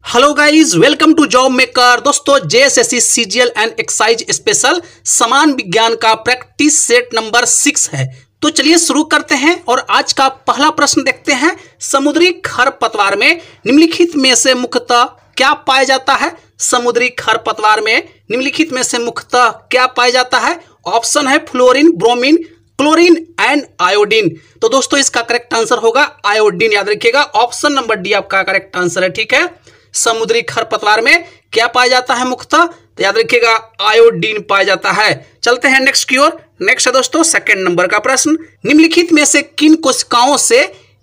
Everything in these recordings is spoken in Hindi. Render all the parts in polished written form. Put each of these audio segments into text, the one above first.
Hello guys, welcome to job maker. दोस्तों, JSSC CGL and excise special समान विज्ञान का प्रैक्टिस सेट नंबर 6 है। तो चलिए शुरू करते हैं और आज का पहला प्रश्न देखते हैं। समुद्री खरपतवार में निम्नलिखित में से मुख्यतः क्या पाया जाता है? समुद्री खरपतवार में निम्नलिखित में से मुख्यतः क्या पाया जाता है? ऑप्शन है fluorine, bromine, chlorine and iodine. तो दोस्तों इसका करेक्ट आंसर होगा आयोडीन। याद रखिएगा, ऑप्शन नंबर डी आपका करेक्ट आंसर है। ठीक है, समुद्री खरपतवार में क्या पाया जाता है मुख्यतः? तो याद रखिएगा आयोडीन पाया जाता है। चलते हैं नेक्स्ट की ओर। नेक्स्ट है दोस्तों सेकंड नंबर का प्रश्न। निम्नलिखित में से किन कोशिकाओं से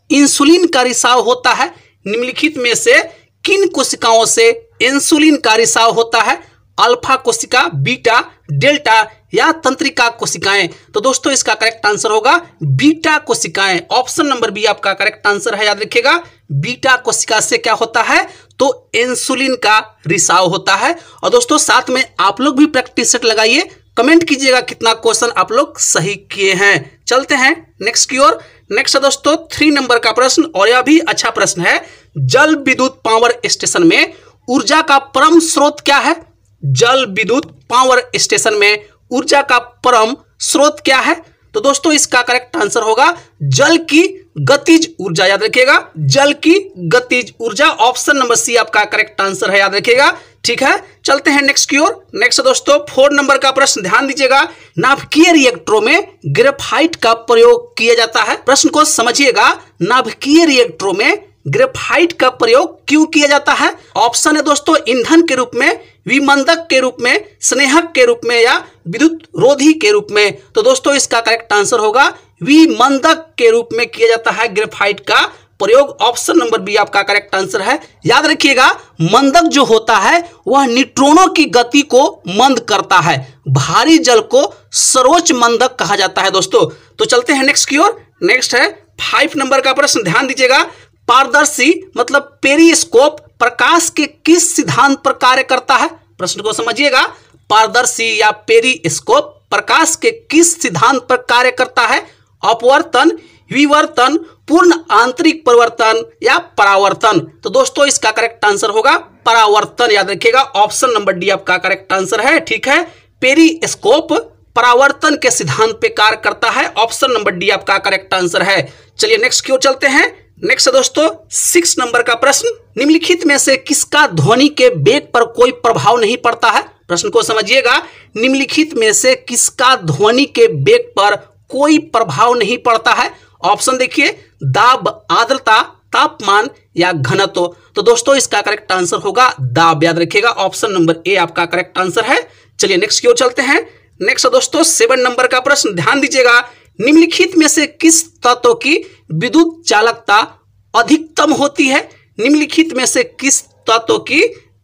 इंसुलिन का रिसाव होता है? निम्नलिखित में से किन कोशिकाओं से इंसुलिन का रिसाव होता है? अल्फा कोशिका, बीटा, डेल्टा या तंत्रिका कोशिकाएं? तो दोस्तों इसका करेक्ट आंसर होगा बीटा कोशिकाएं। ऑप्शन नंबर बी आपका करेक्ट आंसर है। याद रखिएगा, बीटा कोशिका से क्या होता है? तो इंसुलिन का रिसाव होता है। और दोस्तों साथ में आप लोग भी प्रैक्टिस सेट लगाइए, कमेंट कीजिएगा कितना क्वेश्चन आप लोग सही किए हैं। चलते हैं नेक्स्ट की ओर। नेक्स्ट है दोस्तों 3 नंबर का प्रश्न और यह भी अच्छा प्रश्न है। जल विद्युत पावर स्टेशन में ऊर्जा का परम स्रोत क्या है? जल विद्युत पावर स्टेशन में ऊर्जा का परम स्रोत क्या है? तो दोस्तों इसका करेक्ट आंसर होगा जल की गतिज ऊर्जा। याद रखिएगा, जल की गतिज ऊर्जा। ऑप्शन नंबर सी आपका करेक्ट आंसर है। याद रखिएगा, ठीक है। चलते हैं नेक्स्ट की ओर। नेक्स्ट दोस्तों 4 नंबर का प्रश्न, ध्यान दीजिएगा। नाभिकीय रिएक्टरों में ग्रेफाइट का प्रयोग किया जाता है। प्रश्न को समझिएगा, नाभिकीय रिएक्टरों में ग्रेफाइट का प्रयोग क्यों किया जाता है? ऑप्शन है दोस्तों ईंधन के रूप में, विमंदक के रूप में, स्नेहक के रूप में या विद्युत रोधी के रूप में? तो दोस्तों इसका करेक्ट आंसर होगा विमंदक के रूप में किया जाता है ग्रेफाइट का प्रयोग। ऑप्शन नंबर बी आपका करेक्ट आंसर है। याद रखिएगा, मंदक जो होता है वह न्यूट्रॉनों की गति को मंद करता है। भारी जल को सरोच मंदक कहा जाता है दोस्तों। तो चलते हैं नेक्स्ट की ओर। नेक्स्ट है 5 नंबर का प्रश्न, ध्यान दीजिएगा। पारदर्शी मतलब पेरिस्कोप प्रकाश के किस सिद्धांत पर कार्य करता है? प्रश्न को समझिएगा, पारदर्शी या पेरिस्कोप प्रकाश के किस सिद्धांत पर कार्य करता है? अपवर्तन, विवर्तन, पूर्ण आंतरिक परिवर्तन या परावर्तन? तो दोस्तों इसका करेक्ट आंसर होगा परावर्तन। याद रखिएगा, ऑप्शन नंबर डी आपका करेक्ट आंसर है। ठीक है, पेरिस्कोप परावर्तन के सिद्धांत पे कार्य करता है। ऑप्शन नंबर डी आपका करेक्ट आंसर है। चलिए नेक्स्ट की ओर चलते हैं। नेक्स्ट दोस्तों 6 नंबर का प्रश्न। निम्नलिखित में से किसका ध्वनि के वेग पर कोई प्रभाव नहीं पड़ता है? प्रश्न को समझिएगा, निम्नलिखित में से किसका ध्वनि के वेग पर कोई प्रभाव नहीं पड़ता है? ऑप्शन देखिए, दाब, आर्द्रता, तापमान या घनत्व? तो दोस्तों इसका करेक्ट आंसर होगा दाब। याद रखिएगा, ऑप्शन नंबर ए आपका करेक्ट आंसर है। चलिए नेक्स्ट की ओर चलते हैं। नेक्स्ट दोस्तों 7 नंबर का प्रश्न, ध्यान दीजिएगा। निम्नलिखित में से किस तत्व की विद्युत चालकता अधिकतम होती है? निम्नलिखित में से किस तत्व की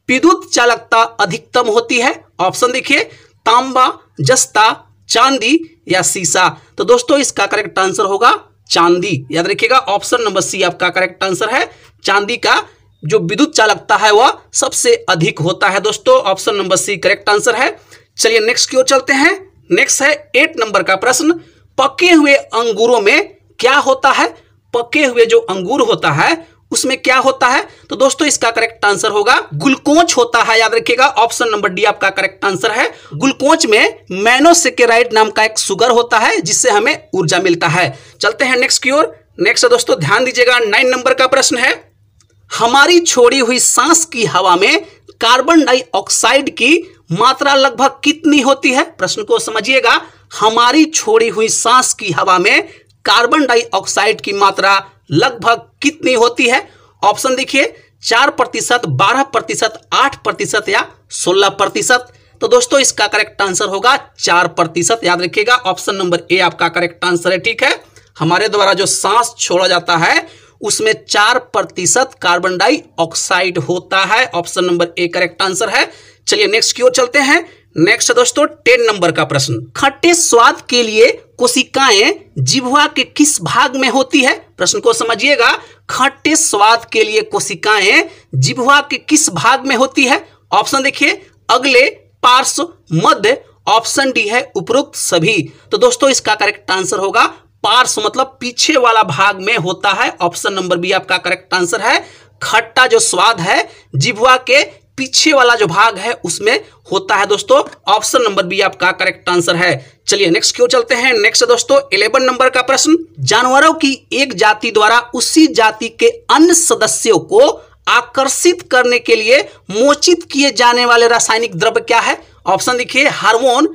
विद्युत चालकता अधिकतम होती है? ऑप्शन देखिए, तांबा, जस्ता, चांदी या सीसा? तो दोस्तों इसका करेक्ट आंसर होगा चांदी। याद रखिएगा, ऑप्शन नंबर सी आपका करेक्ट आंसर है। चांदी का जो विद्युत चालकता है वह सबसे अधिक होता है दोस्तों। Option number C correct answer है। चलिए नेक्स्ट की ओर चलते हैं। नेक्स्ट है 8 नंबर का प्रश्न। पके हुए अंगूरों में क्या होता है? पके हुए जो अंगूर होता है उसमें क्या होता है? तो दोस्तों इसका करेक्ट आंसर होगा ग्लूकोज होता है। याद रखिएगा, ऑप्शन नंबर डी आपका करेक्ट आंसर है। ग्लूकोज में मोनोसेकेराइड नाम का एक शुगर होता है जिससे हमें ऊर्जा मिलता है। चलते हैं नेक्स्ट की ओर। नेक्स्ट दोस्तों ध्यान दीजिएगा, 9 नंबर का प्रश्न है। हमारी छोड़ी हुई सांस की हवा में कार्बन डाइऑक्साइड की मात्रा लगभग कितनी होती है? प्रश्न को समझिएगा, हमारी छोड़ी हुई सांस की हवा में कार्बन डाइऑक्साइड की मात्रा लगभग कितनी होती है? ऑप्शन देखिए, 4%, 12%, 8% या 16%? तो दोस्तों इसका करेक्ट आंसर होगा 4%। याद रखिएगा, ऑप्शन नंबर ए आपका करेक्ट आंसर है। ठीक है, हमारे द्वारा जो सांस छोड़ा जाता है उसमें 4% कार्बन डाइऑक्साइड होता है। Option number A correct answer है। चलिए नेक्स्ट की ओर चलते हैं। नेक्स्ट दोस्तों 10 नंबर का प्रश्न। खट्टे स्वाद के लिए कोशिकाएं जिह्वा के किस भाग में होती है? प्रश्न को समझिएगा, खट्टे स्वाद के लिए कोशिकाएं जिह्वा के किस भाग में होती है? ऑप्शन देखिए, अगले, पार्श्व, मध्य। ऑप्शन डी है उपरोक्त सभी। तो दोस्तों इसका करेक्ट आंसर होगा पार्श्व मतलब पीछे वाला भाग में होता है। ऑप्शन नंबर बी आपका करेक्ट आंसर है। खट्टा जो स्वाद है जिह्वा के पीछे वाला जो भाग है उसमें होता है दोस्तों। ऑप्शन नंबर बी आपका करेक्ट आंसर है। चलिए नेक्स्ट क्यों चलते हैं। नेक्स्ट दोस्तों 11 नंबर का प्रश्न, जानवरों की एक जाति द्वारा उसी जाति के अन्य सदस्यों को आकर्षित करने के लिए मोचित किए जाने वाले रासायनिक द्रव्य क्या है। ऑप्शन देखिए, हार्मोन,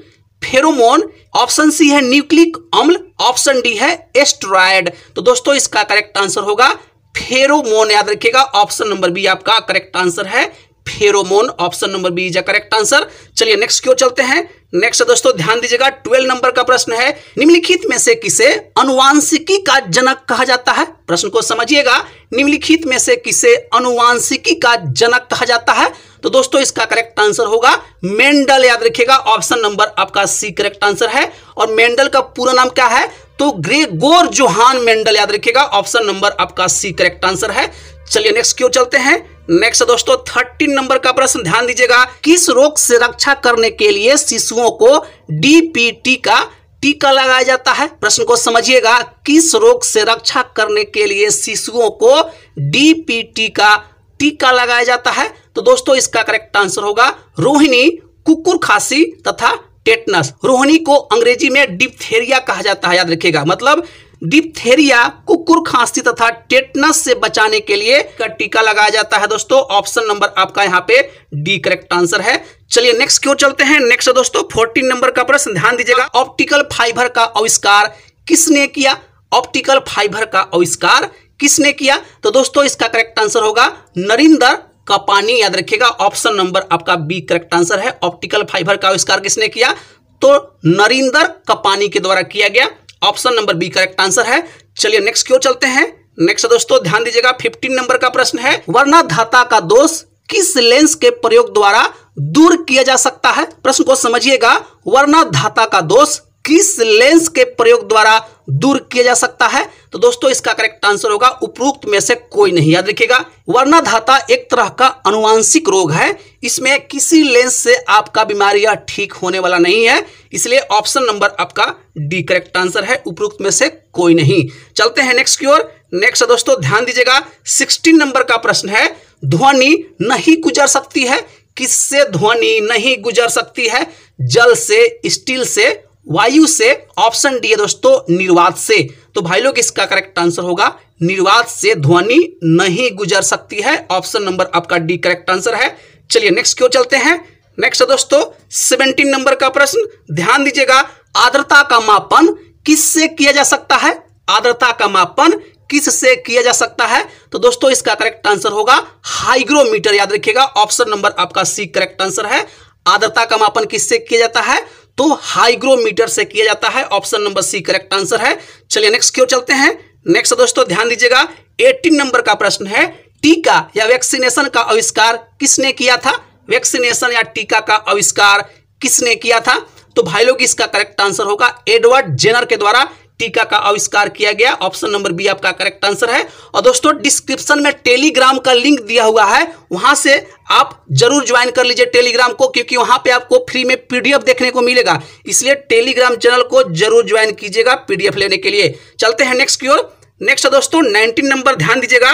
फेरोमोन, ऑप्शन सी है न्यूक्लिक अम्ल, ऑप्शन डी है एस्टेरॉयड। तो दोस्तों इसका करेक्ट आंसर होगा फेरोमोन, याद रखिएगा। ऑप्शन नंबर बी आपका करेक्ट आंसर है pheromone. Option number B is correct answer. चलिए नेक्स्ट क्यों चलते हैं। नेक्स्ट दोस्तों ध्यान दीजिएगा, 12 नंबर का प्रश्न है, निम्नलिखित में से किसे अनुवांशिकी का जनक कहा जाता है। प्रश्न को समझिएगा, निम्नलिखित में से किसे अनुवांशिकी का जनक कहा जाता है। तो दोस्तों इसका करेक्ट आंसर होगा मेंडल, याद रखिएगा। ऑप्शन नंबर आपका सी करेक्ट आंसर है। और मेंडल का पूरा नाम क्या है, तो ग्रेगोर जोहान मेंडल, याद रखिएगा। ऑप्शन नंबर आपका सी करेक्ट आंसर है। चलिए नेक्स्ट क्यों चलते हैं। नेक्स्ट दोस्तों 13 नंबर का प्रश्न ध्यान दीजिएगा, किस रोग से रक्षा करने के लिए शिशुओं को डीपीटी का टीका लगाया जाता है। प्रश्न को समझिएगा, किस रोग से रक्षा करने के लिए शिशुओं को डीपीटी का टीका लगाया जाता है। तो दोस्तों इसका करेक्ट आंसर होगा रोहिणी, कुकुर खांसी तथा टेटनस। रोहिणी को अंग्रेजी में डिप्थेरिया कहा जाता है, याद रखिएगा। मतलब डिप्थेरिया, कुकुर खांसी तथा टेटनस से बचाने के लिए का टीका लगाया जाता है दोस्तों। ऑप्शन नंबर आपका यहाँ पे डी करेक्ट आंसर है। चलिए नेक्स्ट क्यों चलते हैं। नेक्स्ट दोस्तों 14 नंबर का प्रश्न ध्यान दीजिएगा, ऑप्टिकल फाइबर का आविष्कार किसने किया। ऑप्टिकल फाइबर का आविष्कार किसने किया। तो दोस्तों इसका करेक्ट आंसर होगा नरेंद्र कपानी, याद रखिएगा। ऑप्शन नंबर आपका बी करेक्ट आंसर है। ऑप्टिकल फाइबर का आविष्कार किसने किया, तो नरेंद्र कपानी के द्वारा किया गया। Option number B correct answer है। चलिए नेक्स्ट क्यों चलते हैं। नेक्स्ट दोस्तों ध्यान दीजिएगा, 15 नंबर का प्रश्न है, वर्णधाता का दोष किस लेंस के प्रयोग द्वारा दूर किया जा सकता है। प्रश्न को समझिएगा, वर्णधाता का दोष किस लेंस के प्रयोग द्वारा दूर किया जा सकता है। तो दोस्तों इसका करेक्ट आंसर होगा उपरोक्त में से कोई नहीं, याद रखिएगा। वर्णधाता एक तरह का अनुवांशिक रोग है, इसमें किसी लेंस से आपका बीमारियां ठीक होने वाला नहीं है, इसलिए ऑप्शन नंबर आपका डी करेक्ट आंसर है, उपरोक्त में से कोई नहीं। चलते हैं नेक्स्ट की ओर। नेक्स्ट दोस्तों ध्यान दीजिएगा, 16 नंबर का प्रश्न है, ध्वनि नहीं गुजर सकती है, किससे ध्वनि नहीं गुजर सकती है। जल से, स्टील से, वायु से। ऑप्शन डी है दोस्तों निर्वात से। तो भाई लोग इसका करेक्ट आंसर होगा निर्वात से ध्वनि नहीं गुजर सकती है। ऑप्शन नंबर आपका डी करेक्ट आंसर है। चलिए नेक्स्ट क्यों चलते हैं। नेक्स्ट दोस्तों 17 नंबर का प्रश्न ध्यान दीजिएगा, आर्द्रता का मापन किससे किया जा सकता है। आर्द्रता का मापन किससे किया जा सकता है। तो दोस्तों इसका करेक्ट आंसर होगा हाइग्रोमीटर, याद रखिएगा। ऑप्शन नंबर आपका सी करेक्ट आंसर है। आर्द्रता का मापन किससे किया जाता है, तो हाइग्रोमीटर से किया जाता है। Option number C correct answer है। चलिए नेक्स्ट क्यों चलते हैं। नेक्स्ट दोस्तों ध्यान दीजिएगा, 18 नंबर का प्रश्न है, टीका या वैक्सीनेशन का आविष्कार किसने किया था। वैक्सीनेशन या टीका का आविष्कार किसने किया था। तो भाई लोग इसका करेक्ट आंसर होगा एडवर्ड जेनर के द्वारा टीका का आविष्कार किया गया। ऑप्शन नंबर बी आपका करेक्ट आंसर है। और दोस्तों डिस्क्रिप्शन में टेलीग्राम का लिंक दिया हुआ है, वहां से आप जरूर ज्वाइन कर लीजिए टेलीग्राम को, क्योंकि वहां पे आपको फ्री में पीडीएफ देखने को मिलेगा, इसलिए टेलीग्राम चैनल को जरूर ज्वाइन कीजिएगा पीडीएफ लेने के लिए। चलते हैं नेक्स्ट की ओर। नेक्स्ट दोस्तों 19 नंबर ध्यान दीजिएगा,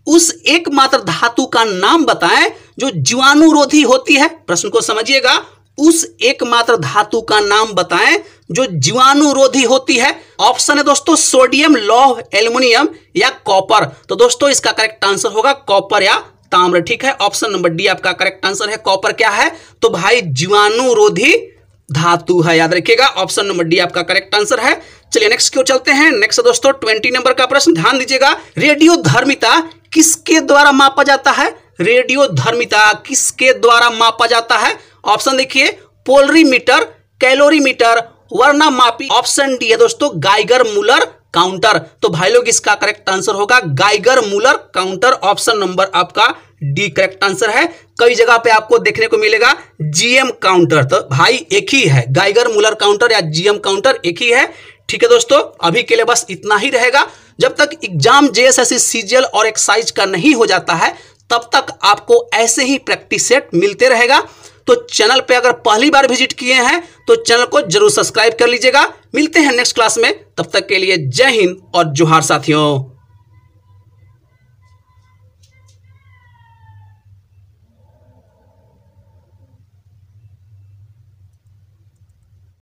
उस एकमात्र धातु का नाम बताएं जो जीवाणुरोधी होती है। प्रश्न को समझिएगा, उस एकमात्र धातु का नाम बताएं जो जीवाणुरोधी होती है। ऑप्शन है दोस्तों सोडियम, लौह, एल्युमिनियम या कॉपर। तो दोस्तों इसका करेक्ट आंसर होगा कॉपर या ताम्र, ठीक है। ऑप्शन नंबर डी आपका करेक्ट आंसर है। कॉपर क्या है, तो भाई जीवाणुरोधी धातु है, याद रखिएगा। ऑप्शन नंबर डी आपका करेक्ट आंसर है। चलिए नेक्स्ट क्यों चलते हैं। नेक्स्ट दोस्तों 20 नंबर का प्रश्न ध्यान दीजिएगा, रेडियोधर्मिता किसके द्वारा मापा जाता है। रेडियोधर्मिता किसके द्वारा मापा जाता है। ऑप्शन देखिए, पोलरीमीटर, कैलोरीमीटर, वर्णमापी। ऑप्शन डी है दोस्तों गाइगर मूलर काउंटर। तो भाई लोग इसका करेक्ट आंसर होगा Geiger Muller counter. Option number आपका डी करेक्ट आंसर है। कई जगह पे आपको देखने को मिलेगा जीएम काउंटर, तो भाई एक ही है, गाइगर मूलर काउंटर या जीएम काउंटर एक ही है, ठीक है दोस्तों। अभी के लिए बस इतना ही रहेगा। जब तक एग्जाम जेएसएससी सीजीएल और एक्साइज का नहीं हो जाता है, तब तक आपको ऐसे ही प्रैक्टिस सेट मिलते रहेगा। तो चैनल पे अगर पहली बार विजिट किए हैं तो चैनल को जरूर सब्सक्राइब कर लीजिएगा। मिलते हैं नेक्स्ट क्लास में, तब तक के लिए जय हिंद और जोहार साथियों।